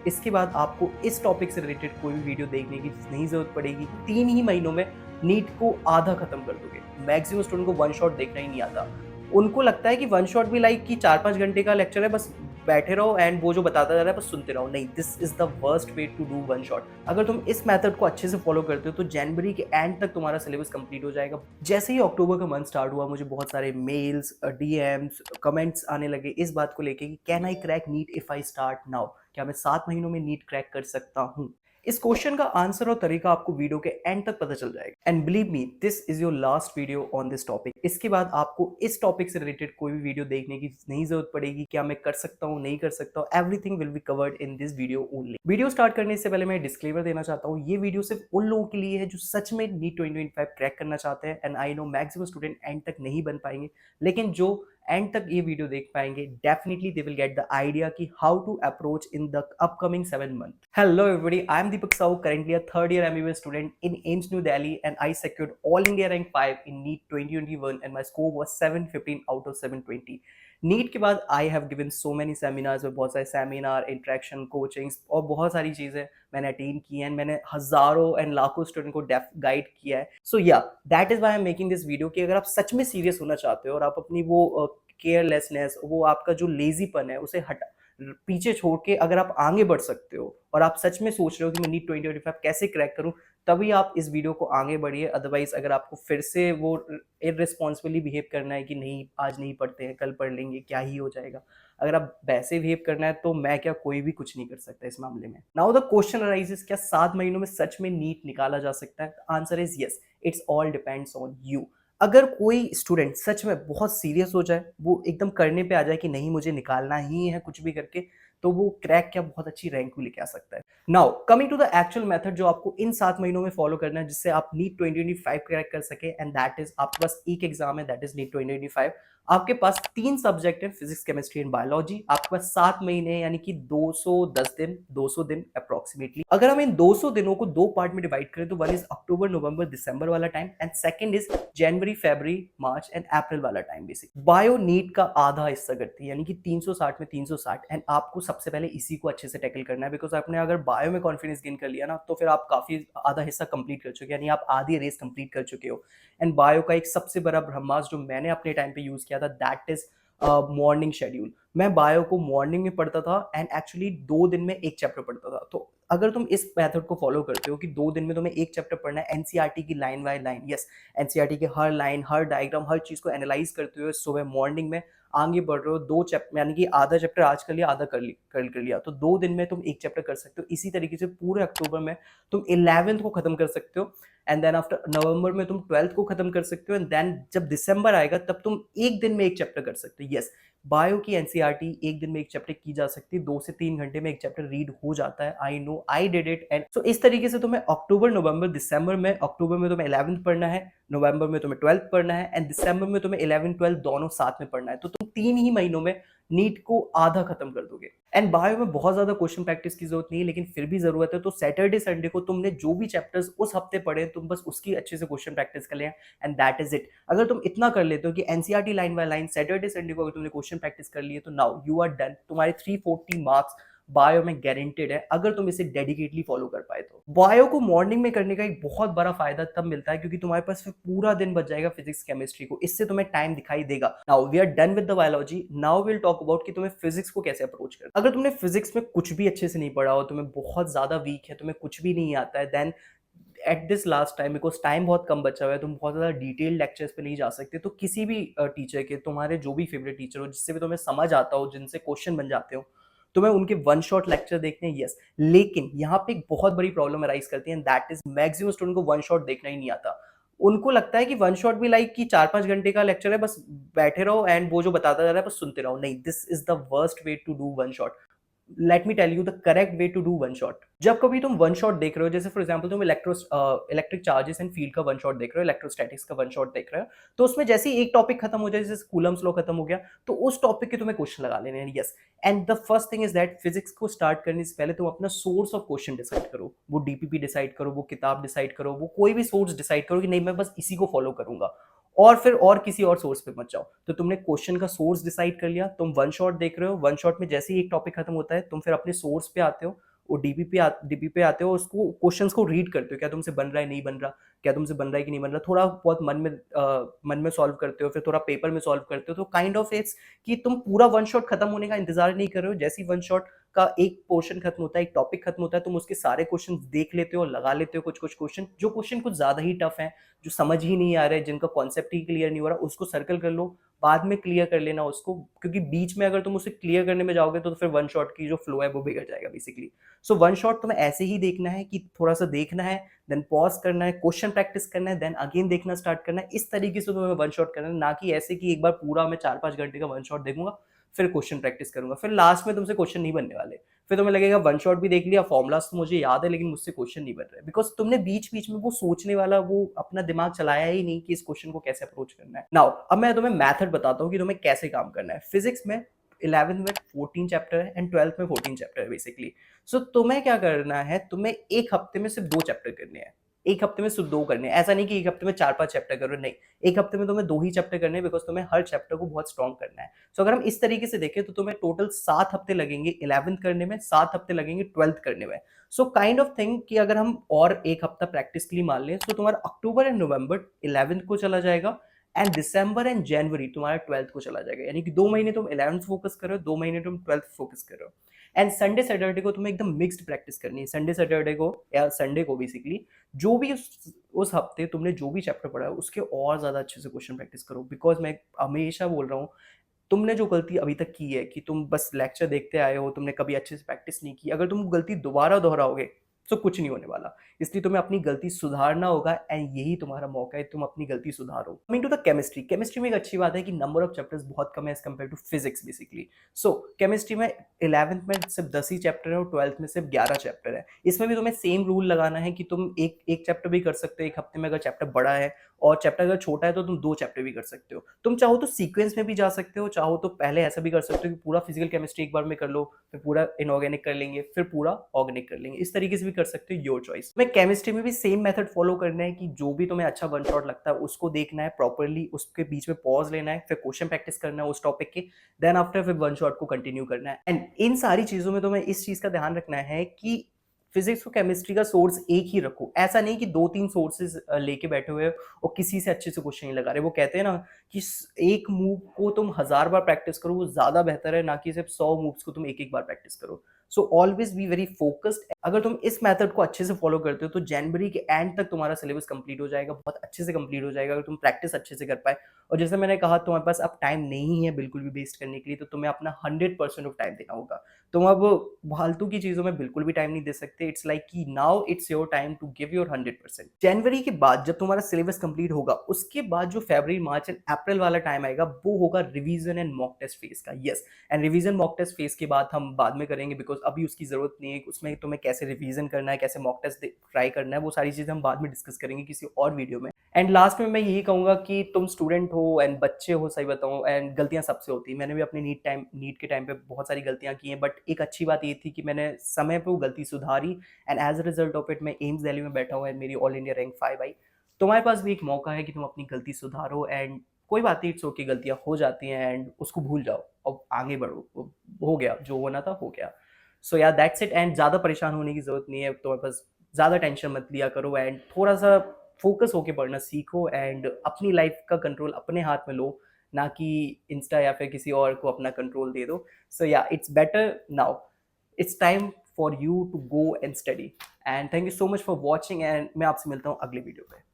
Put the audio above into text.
इसके बाद आपको इस टॉपिक से रिलेटेड कोई भी वीडियो देखने की नहीं ज़रूरत पड़ेगी। 3 ही महीनों में नीट को आधा खत्म कर दोगे। मैक्सिमम स्टूडेंट को वन शॉट देखना ही नहीं आता। उनको लगता है कि वन शॉट भी लाइक कि 4-5 घंटे का लेक्चर है, बस बैठे रहो एंड वो जो बताता जा रहा है बस सुनते रहो। नहीं, this is the worst way to do one shot. अगर तुम इस मेथड को अच्छे से फॉलो करते हो तो जनवरी के एंड तक तुम्हारा सिलेबस कंप्लीट हो जाएगा। जैसे ही अक्टूबर का मंथ स्टार्ट हुआ, मुझे बहुत सारे मेल्स, डीएम्स, कमेंट्स आने लगे इस बात को लेके कि can I crack NEET if I start now? क्या मैं 7 महीनों में नीट क्रैक कर सकता हूँ? इस क्वेश्चन का आंसर और तरीका आपको वीडियो के एंड तक पता चल जाएगा। And believe me, this is your last video on this topic. इसके बाद आपको इस टॉपिक से रिलेटेड कोई भी वीडियो देखने की नहीं जरूरत पड़ेगी। क्या मैं कर सकता हूँ, नहीं कर सकता हूँ, everything will be covered in this video only. Video start करने से पहले मैं डिस्क्लेमर देना चाहता हूँ, ये वीडियो सिर्फ उन लोगों के लिए है जो सच में नीट 2025 क्रैक करना चाहते हैं। And I know maximum student and तक नहीं बन पाएंगे, लेकिन जो एंड तक ये वीडियो देख पाएंगे definitely they will get the idea कि how to approach in the upcoming 7 month. Hello everybody, I am Deepak Sahu, currently a third year MBBS student in AIMS New Delhi, and I secured all India rank 5 in NEET 2021 and my score was 715 out of 720। NEET के बाद I have given so many seminars में बहुत सारे seminar, interaction, coachings और बहुत सारी चीज़ें मैंने अटेंड की हैं। मैंने हज़ारों एंड लाखों स्टूडेंट को गाइड किया है। सो या that is why I am making this video कि अगर आप सच में सीरियस होना चाहते हो और आप अपनी वो केयरलेसनेस, वो आपका जो लेजीपन है उसे हटा पीछे छोड़ के अगर आप आगे बढ़ सकते हो और आप सच में सोच रहे हो कि मैं नीट 2025 कैसे क्रैक करूं, तभी आप इस वीडियो को आगे बढ़िए। अदरवाइज अगर आपको फिर से वो इररिस्पॉन्सिबली बिहेव करना है कि नहीं आज नहीं पढ़ते हैं, कल पढ़ लेंगे, क्या ही हो जाएगा, अगर आप वैसे बिहेव करना है तो मैं क्या, कोई भी कुछ नहीं कर सकता इस मामले में। नाउ द क्वेश्चन अराइजेस, क्या 7 महीनों में सच में नीट निकाला जा सकता है? Answer is yes, it's all depends on you. अगर कोई स्टूडेंट सच में बहुत सीरियस हो जाए, वो एकदम करने पे आ जाए कि नहीं मुझे निकालना ही है कुछ भी करके, तो वो क्रैक क्या बहुत अच्छी रैंक भी लेके आ सकता है। Now coming to the actual method जो आपको इन 7 महीनों में फॉलो करना है जिससे आप नीट 2025 क्रैक कर सके, एंड दैट इज आपके पास एक एग्जाम है, दैट इज नीट 2025। आपके पास 3 सब्जेक्ट है, फिजिक्स, केमिस्ट्री एंड बायोलॉजी। आपके पास 7 महीने यानी कि 210 दिन, 200 दिन अप्रोक्सीमेटली। अगर हम इन 200 दिनों को 2 पार्ट में डिवाइड करें तो वन इज अक्टूबर, नवंबर, दिसंबर वाला time, and second is January, February, March and April वाला टाइम। बेसिक बायो नीट का आधा हिस्सा करती है, यानी कि 360 में 360, एंड आपको सबसे पहले इसी को अच्छे से टैकल करना है। बिकॉज आपने अगर बायो में कॉन्फिडेंस गेन कर लिया ना, तो फिर आप काफी आधा हिस्सा कंप्लीट कर चुके हैं, यानी आप आधी रेस कंप्लीट कर चुके हो। एंड बायो का एक सबसे बड़ा ब्रह्मास्त्र जो मैंने अपने टाइम पे यूज किया था, दैट इज मॉर्निंग शेड्यूल। मैं बायो को मॉर्निंग में पढ़ता था एंड एक्चुअली 2 दिन में एक चैप्टर पढ़ता था। तो अगर तुम इस मेथड को फॉलो करते हो कि 2 दिन में तुम्हें एक चैप्टर पढ़ना है, एनसीईआरटी की line by line, yes, NCERT के हर लाइन, हर डायग्राम, हर चीज को एनालाइज करते हुए सुबह मॉर्निंग में आगे बढ़ रहे हो। 2 चैप्टर यानी कि आधा चैप्टर आज कर लिया, आधा कर लिया, तो 2 दिन में तुम एक चैप्टर कर सकते हो। इसी तरीके से पूरे अक्टूबर में तुम 11th को खत्म कर सकते हो, एंड देन आफ्टर नवंबर में तुम 12th को खत्म कर सकते हो, एंड देन जब दिसंबर आएगा तब तुम एक दिन में एक चैप्टर कर सकते हो। यस, बायो की एनसीईआरटी एक दिन में एक चैप्टर की जा सकती है, 2 से 3 घंटे में एक चैप्टर रीड हो जाता है। I know, I did it. And so इस तरीके से तुम्हें अक्टूबर, नवंबर, दिसंबर में, अक्टूबर में तुम्हें 11th पढ़ना है, नवंबर में तुम्हें 12th पढ़ना है, एंड दिसंबर में तुम्हें 11 12 दोनों साथ में पढ़ना है। तो तुम 3 ही महीनों में नीट को आधा खत्म कर दोगे। एंड बायो में बहुत ज्यादा क्वेश्चन प्रैक्टिस की जरूरत नहीं है, लेकिन फिर भी जरूरत है। तो सैटरडे संडे को तुमने जो भी चैप्टर्स उस हफ्ते पढ़े, तुम बस उसकी अच्छे से क्वेश्चन प्रैक्टिस कर लें, एंड दैट इज इट। अगर तुम इतना कर लेते हो कि NCERT line by line Saturday Sunday को अगर तुमने क्वेश्चन प्रैक्टिस कर लिए, तो नाउ यू आर डन। तुम्हारे 340 मार्क्स बायो में गारंटेड है, अगर तुम इसे डेडिकेटली फॉलो कर पाए तो। बायो को मॉर्निंग में करने का एक बहुत बड़ा फायदा तब मिलता है क्योंकि तुम्हारे पास फिर पूरा दिन बच जाएगा फिजिक्स, केमिस्ट्री को, इससे तुम्हें टाइम दिखाई देगा। Now we are done with the biology, now will talk about कि तुम्हें फिजिक्स को कैसे अप्रोच करना। अगर तुमने फिजिक्स में कुछ भी अच्छे से नहीं पढ़ा हो, तुम्हें बहुत ज्यादा वीक है, तुम्हें कुछ भी नहीं आता है, then at this last time, because time बहुत कम बचा हुआ है, तुम बहुत ज्यादा डिटेल लेक्चर्स पे नहीं जा सकते, तो किसी भी टीचर के, तुम्हारे जो भी फेवरेट टीचर हो, जिससे भी तुम्हें समझ आता हो, जिनसे क्वेश्चन बन जाते हो, तुम्हें उनके वन शॉट लेक्चर देखने हैं। यस, लेकिन यहाँ पे एक बहुत बड़ी प्रॉब्लम अराइज करती है, दैट इज मैक्सिमम स्टूडेंट को वन शॉट देखना ही नहीं आता। उनको लगता है कि वन शॉट भी लाइक कि 4-5 घंटे का लेक्चर है, बस बैठे रहो एंड वो जो बताता जा रहा है बस सुनते रहो। नहीं, this is the worst way to do one shot. Let me tell you the correct way to do one shot. जब कभी तुम वन शॉट देख रहे हो, जैसे फॉर एग्जांपल तुम इलेक्ट्रिक चार्जेस एंड फील्ड का वन शॉट देख रहे हो, इलेक्ट्रोस्टैटिक्स का वन शॉट देख रहे हो, तो उसमें जैसे ही एक टॉपिक खत्म हो जाए, जैसे कूलम्स लॉ खत्म हो गया, तो उस टॉपिक के तुम्हें क्वेश्चन लगा लेने हैं। Yes, and the first thing is that physics को स्टार्ट करने से पहले तुम अपना सोर्स ऑफ क्वेश्चन डिसाइड करो। वो डीपीपी डिसाइड करो, वो किताब डिसाइड करो, वो कोई भी सोर्स डिसाइड करो कि नहीं मैं बस इसी को फॉलो करूंगा, और फिर और किसी और सोर्स पे मत जाओ। तो तुमने क्वेश्चन का सोर्स डिसाइड कर लिया, तुम वन शॉट देख रहे हो, वन शॉट में जैसे ही एक टॉपिक खत्म होता है तुम फिर अपने सोर्स पे आते हो, वो डीपी पे आते हो, उसको क्वेश्चंस को रीड करते हो, क्या तुमसे बन रहा है नहीं बन रहा, क्या तुमसे बन रहा है कि नहीं बन रहा, थोड़ा बहुत मन में सॉल्व करते हो, फिर थोड़ा पेपर में सॉल्व करते हो, तो काइंड ऑफ इट्स कि तुम पूरा वन शॉट खत्म होने का इंतजार नहीं कर रहे हो, जैसे ही वन शॉट का एक पोर्शन खत्म होता है, एक टॉपिक खत्म होता है, तुम उसके सारे क्वेश्चन देख लेते हो, लगा लेते हो, कुछ कुछ क्वेश्चन जो क्वेश्चन कुछ ज्यादा ही टफ है, जो समझ ही नहीं आ रहा है, जिनका कॉन्सेप्ट ही क्लियर नहीं हो रहा, उसको सर्कल कर लो, बाद में क्लियर कर लेना उसको, क्योंकि बीच में अगर तुम उसे क्लियर करने में जाओगे तो फिर वन शॉट की जो फ्लो है वो बिगड़ जाएगा बेसिकली। सो वन शॉट तुम्हें ऐसे ही देखना है कि थोड़ा सा देखना है, देन पॉज करना है, क्वेश्चन प्रैक्टिस करना है, देन अगेन देखना स्टार्ट करना है, इस तरीके से तुम्हें वन शॉट करना है, ना कि ऐसे कि एक बार पूरा मैं 4-5 घंटे का वन शॉट देखूंगा, फिर क्वेश्चन प्रैक्टिस करूंगा, फिर लास्ट में तुमसे क्वेश्चन नहीं बनने वाले, फिर तुम्हें लगेगा वन शॉट भी देख लिया, फॉर्मुलाज तो मुझे याद है, लेकिन मुझसे क्वेश्चन नहीं बन रहे, बिकॉज तुमने बीच बीच में वो सोचने वाला वो अपना दिमाग चलाया ही नहीं कि इस क्वेश्चन को कैसे अप्रोच करना है। नाउ अब मैं तुम्हें मेथड बताता हूँ कि तुम्हें कैसे काम करना है। फिजिक्स में 11th में 14 चैप्टर है एंड 12th में 14 चैप्टर है बेसिकली। सो तुम्हें क्या करना है, तुम्हें एक हफ्ते में सिर्फ 2 चैप्टर करने हैं, एक हफ्ते में सिर्फ 2 करने हैं, ऐसा नहीं कि एक हफ्ते में 4-5 चैप्टर करो, नहीं, एक हफ्ते में तुम्हें 2 ही चैप्टर करने हैं, बिकॉज तुम्हें हर चैप्टर को बहुत स्ट्रॉन्ग करना है। सो अगर हम इस तरीके से देखें तो तुम्हें टोटल 7 हफ्ते लगेंगे 11th करने में, 7 हफ्ते लगेंगे 12th करने में। सो काइंड ऑफ थिंग कि अगर हम और एक हफ्ता प्रैक्टिस के लिए मान लें तो तुम्हारा अक्टूबर एंड नवंबर 11th को चला जाएगा एंड दिसंबर एंड जनवरी तुम्हारा 12th को चला जाएगा, यानी कि 2 महीने तुम 11th फोकस कर रहे हो, 2 महीने तुम 12th फोकस कर रहे हो। एंड संडे सैटरडे को तुम्हें एकदम मिक्स्ड प्रैक्टिस करनी है, संडे सैटरडे को या संडे को बेसिकली जो भी उस हफ्ते तुमने जो भी चैप्टर पढ़ा है उसके और ज्यादा अच्छे से क्वेश्चन प्रैक्टिस करो, बिकॉज मैं हमेशा बोल रहा हूँ, तुमने जो गलती अभी तक की है कि तुम बस लेक्चर देखते आए हो, तुमने कभी अच्छे से प्रैक्टिस नहीं की, अगर तुम गलती दोबारा दोहराओगे तो कुछ नहीं होने वाला, इसलिए तुम्हें अपनी गलती सुधारना होगा एंड यही तुम्हारा मौका है, तुम अपनी गलती सुधारो। Coming to the chemistry, chemistry में एक अच्छी बात है कि नंबर ऑफ चैप्टर्स बहुत कम है as compare to physics basically. So chemistry में 11th में सिर्फ 10 ही चैप्टर है और 12th में सिर्फ 11 चैप्टर है। इसमें भी तुम्हें सेम रूल लगाना है कि तुम एक एक चैप्टर भी कर सकते हो एक हफ्ते में, अगर चैप्टर बड़ा है, और चैप्टर अगर छोटा है तो तुम 2 चैप्टर भी कर सकते हो। तुम चाहो तो सीक्वेंस में भी जा सकते हो, चाहो तो पहले ऐसा भी कर सकते हो कि पूरा फिजिकल केमिस्ट्री एक बार में कर लो, फिर पूरा इनऑर्गेनिक कर लेंगे, फिर पूरा ऑर्गेनिक कर लेंगे, इस तरीके से भी कर सकते हो, योर चॉइस। मैं केमिस्ट्री में भी सेम मेथड फॉलो करना है कि जो भी तुम्हें अच्छा वन शॉट लगता है उसको देखना है प्रॉपरली, उसके बीच में पॉज लेना है, फिर क्वेश्चन प्रैक्टिस करना है उस टॉपिक के, देन आफ्टर फिर वन शॉट को कंटिन्यू करना है। एंड इन सारी चीजों में तुम्हें इस चीज का ध्यान रखना है कि फिजिक्स और केमिस्ट्री का सोर्स एक ही रखो, ऐसा नहीं कि 2-3 सोर्सेज लेके बैठे हुए और किसी से अच्छे से क्वेश्चन नहीं लगा रहे। वो कहते हैं ना कि एक मूव को तुम 1000 बार प्रैक्टिस करो, वो ज्यादा बेहतर है ना कि सिर्फ 100 मूव्स को तुम एक एक बार प्रैक्टिस करो। So always be very focused. अगर तुम इस मेथड को अच्छे से फॉलो करते हो तो जनवरी के एंड तक तुम्हारा सिलेबस कंप्लीट हो जाएगा, बहुत अच्छे से कंप्लीट हो जाएगा, अगर तुम प्रैक्टिस अच्छे से कर पाए। और जैसे मैंने कहा तुम्हारे पास अब टाइम नहीं है बिल्कुल भी वेस्ट करने के लिए, तो तुम्हें अपना 100% ऑफ टाइम देना होगा। तुम अब फालतू की चीजों में बिल्कुल भी टाइम नहीं दे सकते। इट्स लाइक कि now it's your time to give your 100%। जनवरी के बाद जब तुम्हारा सिलेबस कंप्लीट होगा, उसके बाद जो फरवरी मार्च एंड अप्रैल वाला टाइम आएगा वो होगा revision and mock test phase का। Yes, and revision mock test phase के बाद हम बाद में करेंगे, बिकॉज अभी उसकी जरूरत नहीं है। उसमें तुम्हें कैसे रिवीजन करना है, कैसे मॉक टेस्ट ट्राई करना है, वो सारी चीजें हम बाद में डिस्कस करेंगे किसी और वीडियो में। एंड लास्ट में मैं यही कहूंगा कि तुम स्टूडेंट हो एंड बच्चे हो, सही बताऊं, एंड गलतियां सबसे होती है। मैंने भी अपने नीट के टाइम पे बहुत सारी गलतियां की हैं, बट एक अच्छी बात ये थी कि मैंने समय पे वो गलती सुधारी and as a result of it मैं एम्स दिल्ली में बैठा हूँ एंड मेरी ऑल इंडिया रैंक 5 आई। तुम्हारे पास भी एक मौका है कि तुम अपनी गलती सुधारो एंड कोई बात नहीं, इट्स ओके, गलतियां हो जाती हैं एंड उसको भूल जाओ और आगे बढ़ो। हो गया जो होना था हो गया। सो या दैट्स इट। एंड ज़्यादा परेशान होने की जरूरत नहीं है, तुम्हारे पास ज़्यादा टेंशन मत लिया करो एंड थोड़ा सा फोकस होके पढ़ना सीखो एंड अपनी लाइफ का कंट्रोल अपने हाथ में लो, ना कि इंस्टा या फिर किसी और को अपना कंट्रोल दे दो। So yeah it's better now, it's time for you to go and study. And thank you so much for watching and मैं आपसे मिलता हूँ अगले वीडियो पे।